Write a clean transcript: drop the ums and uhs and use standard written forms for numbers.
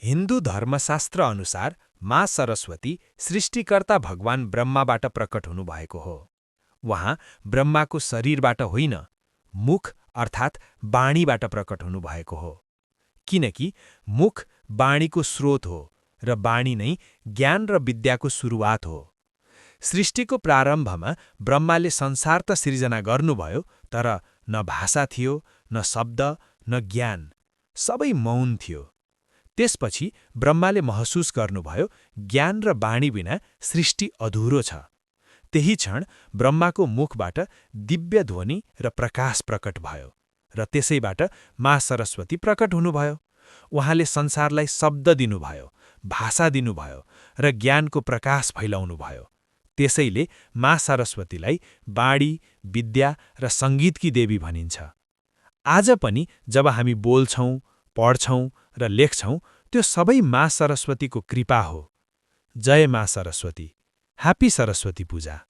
हिन्दू धर्मशास्त्र अनुसार माँ सरस्वती सृष्टिकर्ता भगवान ब्रह्माबाट प्रकट हुनुभएको हो। उहाँ ब्रह्माको शरीरबाट होइन, मुख अर्थात् वाणीबाट प्रकट हुनुभएको हो। किनकि मुख वाणीको स्रोत हो र वाणी नै ज्ञान र विद्याको सुरुवात हो। सृष्टिको प्रारम्भमा ब्रह्माले संसार त सिर्जना गर्नुभयो, तर न भाषा थियो, न शब्द, न ज्ञान, सबै मौन थियो। त्यसपछि ब्रह्माले महसुस गर्नुभयो ज्ञान र वाणी बिना सृष्टि अधुरो छ। त्यही क्षण ब्रह्माको मुखबाट दिव्य ध्वनि र प्रकाश प्रकट भयो र त्यसैबाट माँ सरस्वती प्रकट हुनुभयो। उहाँले संसारलाई शब्द दिनुभयो, भाषा दिनुभयो र ज्ञानको प्रकाश फैलाउनुभयो। त्यसैले माँ सरस्वतीलाई वाणी, विद्या र सङ्गीतकी देवी भनिन्छ। आज पनि जब हामी बोल्छौँ, पढ्छौँ र लेख्छौँ, त्यो सबै माँ सरस्वतीको कृपा हो। जय माँ सरस्वती। ह्यापी सरस्वती पूजा।